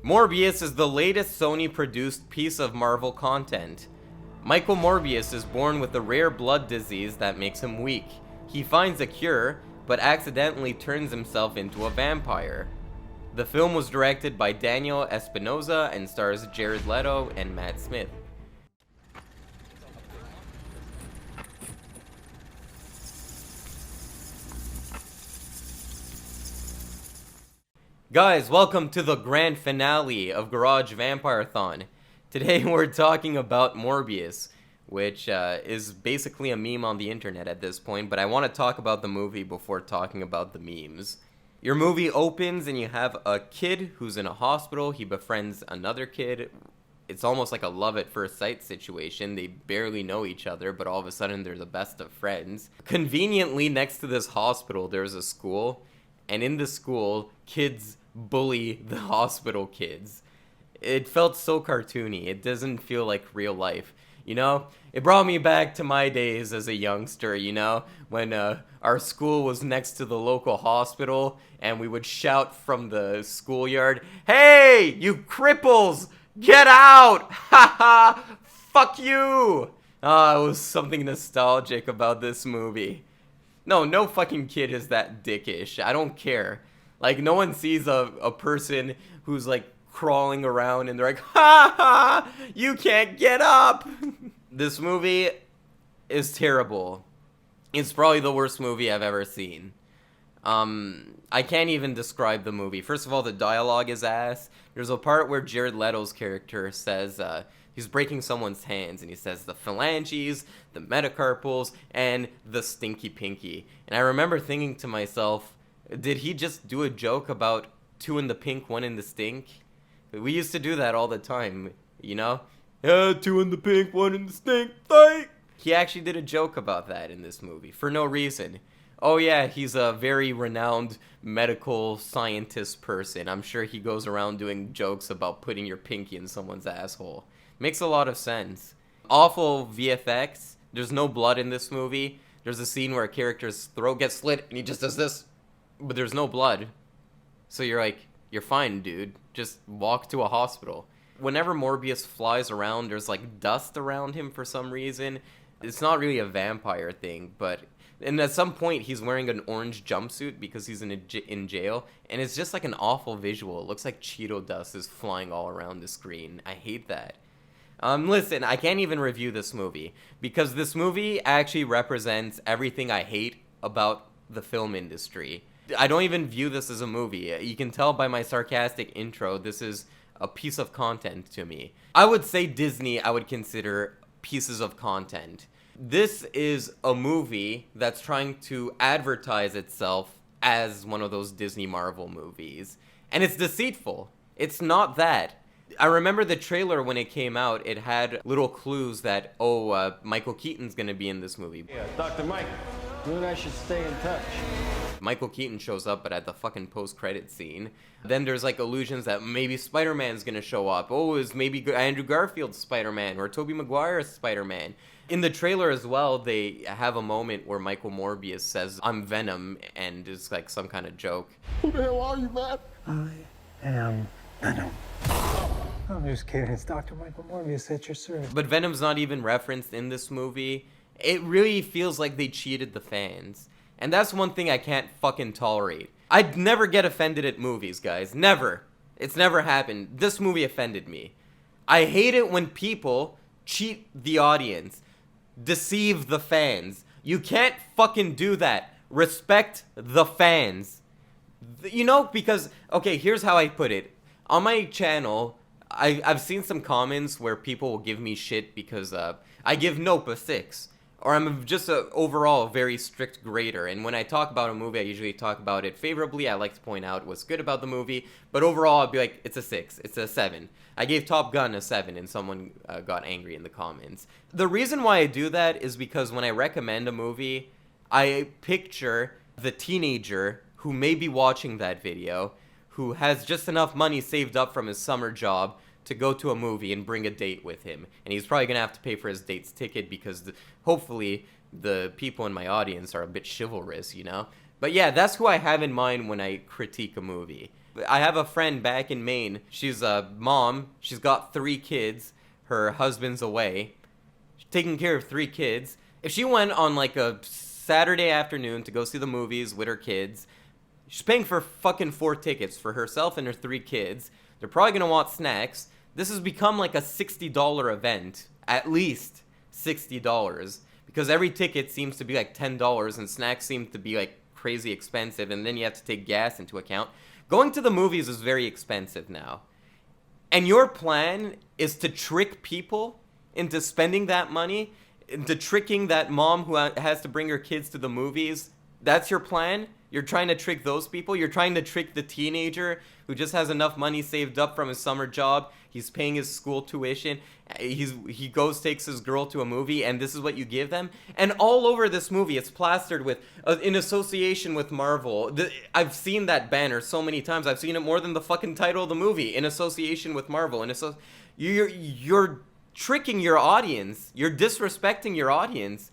Morbius is the latest Sony-produced piece of Marvel content. Michael Morbius is born with a rare blood disease that makes him weak. He finds a cure, but accidentally turns himself into a vampire. The film was directed by Daniel Espinosa and stars Jared Leto and Matt Smith. Guys, welcome to the grand finale of Garage Vampire-thon. Today we're talking about Morbius, which is basically a meme on the internet at this point, but I want to talk about the movie before talking about the memes. Your movie opens and you have a kid who's in a hospital. He befriends another kid. It's almost like a love at first sight situation. They barely know each other, but all of a sudden they're the best of friends. Conveniently, next to this hospital, there's a school, and in the school, kids bully the hospital kids. It felt so cartoony. It doesn't feel like real life. You know, it brought me back to my days as a youngster, you know, when our school was next to the local hospital and we would shout from the schoolyard, "Hey, you cripples, get out! Ha ha! Fuck you!" It was something nostalgic about this movie. No fucking kid is that dickish. I don't care. Like, no one sees a person who's, like, crawling around and they're like, "Ha ha! You can't get up!" This movie is terrible. It's probably the worst movie I've ever seen. I can't even describe the movie. First of all, the dialogue is ass. There's a part where Jared Leto's character says, he's breaking someone's hands, and he says the phalanges, the metacarpals, and the stinky pinky. And I remember thinking to myself, did he just do a joke about 2 in the pink, 1 in the stink? We used to do that all the time, you know? Yeah, 2 in the pink, 1 in the stink, fight! He actually did a joke about that in this movie, for no reason. Oh yeah, he's a very renowned medical scientist person. I'm sure he goes around doing jokes about putting your pinky in someone's asshole. Makes a lot of sense. Awful VFX. There's no blood in this movie. There's a scene where a character's throat gets slit and he just does this, but there's no blood. So you're like, you're fine, dude. Just walk to a hospital. Whenever Morbius flies around, there's like dust around him for some reason. It's not really a vampire thing, but... And at some point, he's wearing an orange jumpsuit because he's in jail, and it's just like an awful visual. It looks like Cheeto dust is flying all around the screen. I hate that. Listen, I can't even review this movie, because this movie actually represents everything I hate about the film industry. I don't even view this as a movie. You can tell by my sarcastic intro, this is a piece of content to me. I would say Disney, I would consider pieces of content. This is a movie that's trying to advertise itself as one of those Disney Marvel movies. And it's deceitful. It's not that. I remember the trailer when it came out, it had little clues that, Michael Keaton's gonna be in this movie. Yeah, Dr. Mike, you and I should stay in touch. Michael Keaton shows up, but at the fucking post-credit scene. Then there's like allusions that maybe Spider-Man's gonna show up. Oh, is maybe Andrew Garfield's Spider-Man or Tobey Maguire's Spider-Man. In the trailer as well, they have a moment where Michael Morbius says, "I'm Venom," and it's like some kind of joke. Who the hell are you, man? I am Venom. I'm just kidding. It's Dr. Michael Morbius at your service. But Venom's not even referenced in this movie. It really feels like they cheated the fans. And that's one thing I can't fucking tolerate. I'd never get offended at movies, guys. Never. It's never happened. This movie offended me. I hate it when people cheat the audience, deceive the fans. You can't fucking do that. Respect the fans. You know, because, okay, here's how I put it. On my channel, I've seen some comments where people will give me shit because I give Nope a 6. Or I'm just overall a very strict grader, and when I talk about a movie, I usually talk about it favorably. I like to point out what's good about the movie, but overall, I'll be like, it's a 6, it's a 7. I gave Top Gun a 7, and someone got angry in the comments. The reason why I do that is because when I recommend a movie, I picture the teenager who may be watching that video, who has just enough money saved up from his summer job to go to a movie and bring a date with him. And he's probably going to have to pay for his date's ticket because hopefully the people in my audience are a bit chivalrous, you know? But yeah, that's who I have in mind when I critique a movie. I have a friend back in Maine. She's a mom. She's got 3 kids. Her husband's away. She's taking care of 3 kids. If she went on like a Saturday afternoon to go see the movies with her kids, she's paying for fucking 4 tickets for herself and her 3 kids. They're probably gonna want snacks. This has become like a $60 event. At least $60. Because every ticket seems to be like $10 and snacks seem to be like crazy expensive, and then you have to take gas into account. Going to the movies is very expensive now. And your plan is to trick people into spending that money, into tricking that mom who has to bring her kids to the movies. That's your plan? You're trying to trick those people? You're trying to trick the teenager who just has enough money saved up from his summer job. He's paying his school tuition. He goes, takes his girl to a movie, and this is what you give them? And all over this movie, it's plastered with, in association with Marvel. I've seen that banner so many times. I've seen it more than the fucking title of the movie. In association with Marvel. You're tricking your audience. You're disrespecting your audience.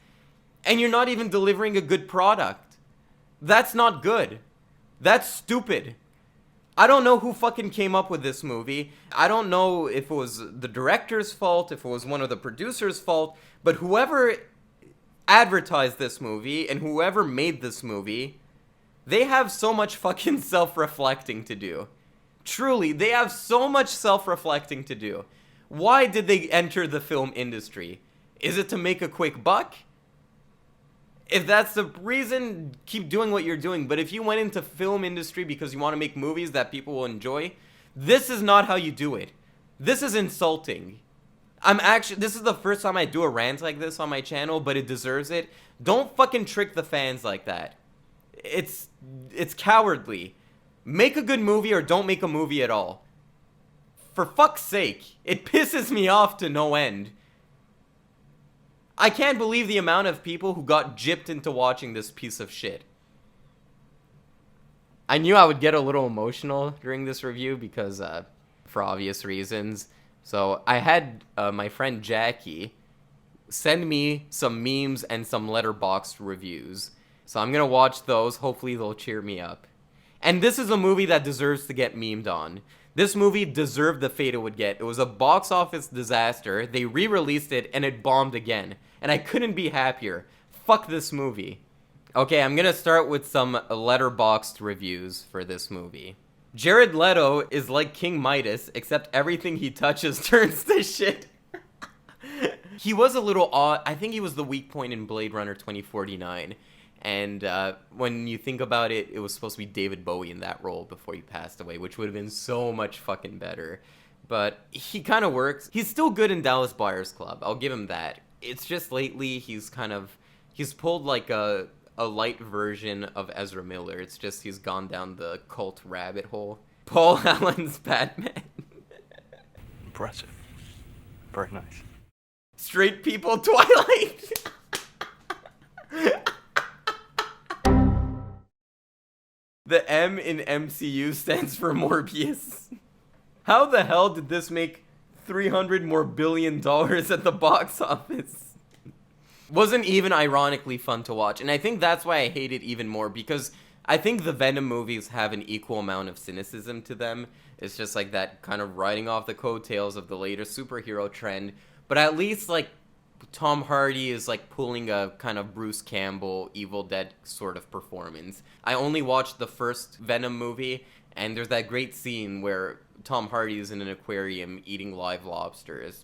And you're not even delivering a good product. That's not good. That's stupid. I don't know who fucking came up with this movie. I don't know if it was the director's fault, if it was one of the producers' fault, but whoever advertised this movie and whoever made this movie, they have so much fucking self-reflecting to do. Truly, they have so much self-reflecting to do. Why did they enter the film industry? Is it to make a quick buck? If that's the reason, keep doing what you're doing. But if you went into film industry because you want to make movies that people will enjoy, this is not how you do it. This is insulting. This is the first time I do a rant like this on my channel, but it deserves it. Don't fucking trick the fans like that. It's cowardly. Make a good movie or don't make a movie at all. For fuck's sake, it pisses me off to no end. I can't believe the amount of people who got gypped into watching this piece of shit. I knew I would get a little emotional during this review because, for obvious reasons. So I had my friend Jackie send me some memes and some Letterboxd reviews. So I'm gonna watch those. Hopefully they'll cheer me up. And this is a movie that deserves to get memed on. This movie deserved the fate it would get. It was a box office disaster. They re-released it, and it bombed again. And I couldn't be happier. Fuck this movie. Okay, I'm gonna start with some Letterboxd reviews for this movie. Jared Leto is like King Midas, except everything he touches turns to shit. He was a little odd. I think he was the weak point in Blade Runner 2049. And when you think about it, it was supposed to be David Bowie in that role before he passed away, which would have been so much fucking better. But he kind of works. He's still good in Dallas Buyers Club. I'll give him that. It's just lately he's pulled like a light version of Ezra Miller. It's just he's gone down the cult rabbit hole. Paul Allen's Batman. Impressive. Very nice. Straight People Twilight. The M in MCU stands for Morbius. How the hell did this make $300 more billion at the box office? Wasn't even ironically fun to watch, and I think that's why I hate it even more, because I think the Venom movies have an equal amount of cynicism to them. It's just like that kind of riding off the coattails of the later superhero trend, but at least like Tom Hardy is like pulling a kind of Bruce Campbell, Evil Dead sort of performance. I only watched the first Venom movie, and there's that great scene where Tom Hardy is in an aquarium eating live lobsters.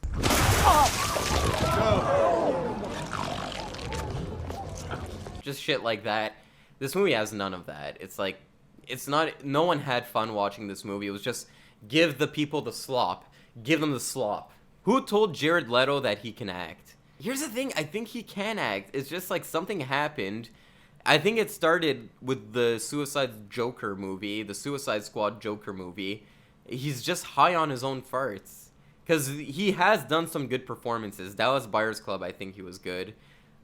Just shit like that. This movie has none of that. It's like, no one had fun watching this movie. It was just, give the people the slop. Give them the slop. Who told Jared Leto that he can act? Here's the thing, I think he can act. It's just like something happened. I think it started with the Suicide Squad Joker movie. He's just high on his own farts. Because he has done some good performances. Dallas Buyers Club, I think he was good.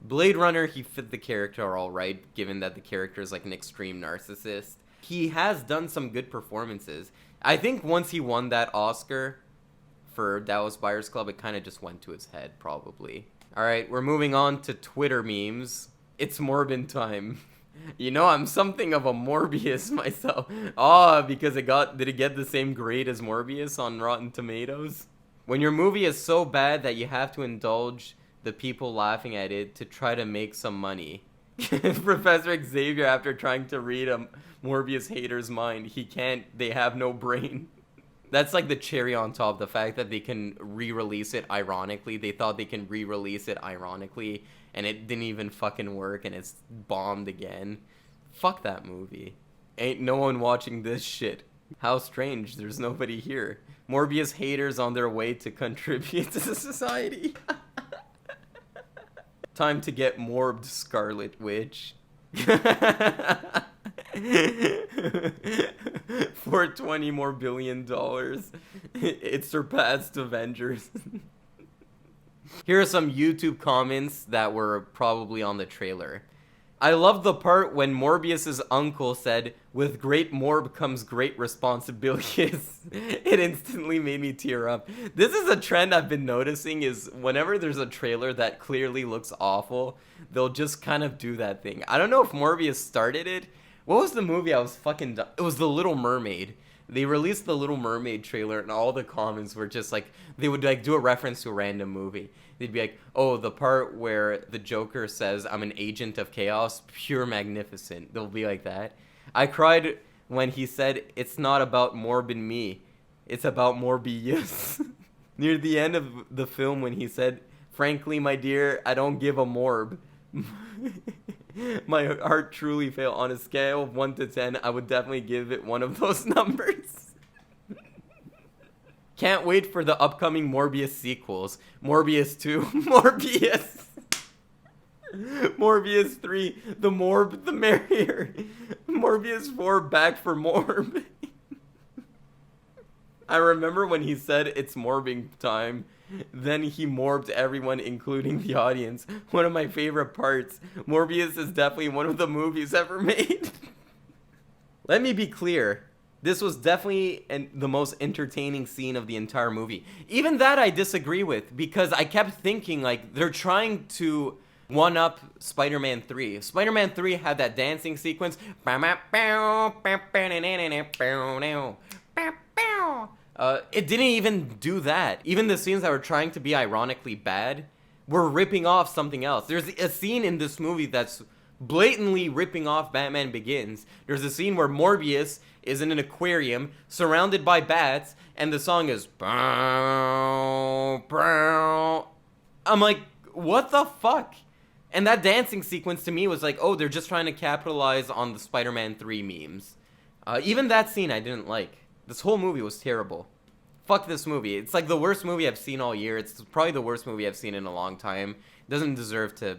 Blade Runner, he fit the character alright, given that the character is like an extreme narcissist. He has done some good performances. I think once he won that Oscar for Dallas Buyers Club, it kind of just went to his head, probably. Alright, we're moving on to Twitter memes. It's Morbin time. You know, I'm something of a Morbius myself. Oh, because did it get the same grade as Morbius on Rotten Tomatoes? When your movie is so bad that you have to indulge the people laughing at it to try to make some money. Professor Xavier, after trying to read a Morbius hater's mind, they have no brain. That's like the cherry on top, the fact that they can re-release it ironically. They thought they can re-release it ironically, and it didn't even fucking work, and it's bombed again. Fuck that movie. Ain't no one watching this shit. How strange, there's nobody here. Morbius haters on their way to contribute to society. Time to get morbed, Scarlet Witch. For $20 more billion, it surpassed Avengers. Here are some YouTube comments that were probably on the trailer. I love the part when Morbius's uncle said, "With great morb comes great responsibilities." It instantly made me tear up. This is a trend I've been noticing, is whenever there's a trailer that clearly looks awful, they'll just kind of do that thing. I don't know if Morbius started it. What was the movie I was fucking... It was The Little Mermaid. They released the Little Mermaid trailer, and all the comments were just like, they would like do a reference to a random movie. They'd be like, oh, the part where the Joker says, "I'm an agent of chaos, pure magnificent." They'll be like that. I cried when he said, "It's not about Morb and me, it's about Morbius." Near the end of the film when he said, "Frankly, my dear, I don't give a morb." My heart truly failed. On a scale of 1 to 10, I would definitely give it one of those numbers. Can't wait for the upcoming Morbius sequels. Morbius 2, Morbius. Morbius 3, the morb, the merrier. Morbius 4, back for morb. I remember when he said it's morbing time. Then he morbed everyone, including the audience. One of my favorite parts. Morbius is definitely one of the movies ever made. Let me be clear. This was definitely the most entertaining scene of the entire movie. Even that I disagree with, because I kept thinking, like, they're trying to one-up Spider-Man 3. Spider-Man 3 had that dancing sequence. It didn't even do that. Even the scenes that were trying to be ironically bad were ripping off something else. There's a scene in this movie that's blatantly ripping off Batman Begins. There's a scene where Morbius is in an aquarium surrounded by bats, and the song is bow, bow. I'm like, what the fuck? And that dancing sequence to me was like, oh, they're just trying to capitalize on the Spider-Man 3 memes. Even that scene I didn't like. This whole movie was terrible. Fuck this movie. It's like the worst movie I've seen all year. It's probably the worst movie I've seen in a long time. It doesn't deserve to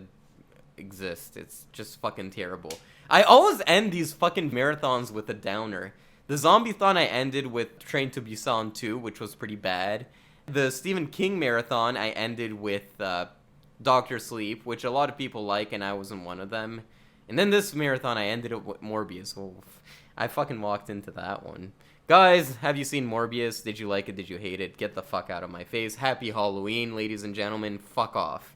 exist. It's just fucking terrible. I always end these fucking marathons with a downer. The Zombie-thon I ended with Train to Busan 2, which was pretty bad. The Stephen King marathon I ended with Doctor Sleep, which a lot of people like, and I wasn't one of them. And then this marathon I ended it with Morbius. Oh, I fucking walked into that one. Guys, have you seen Morbius? Did you like it? Did you hate it? Get the fuck out of my face. Happy Halloween, ladies and gentlemen. Fuck off.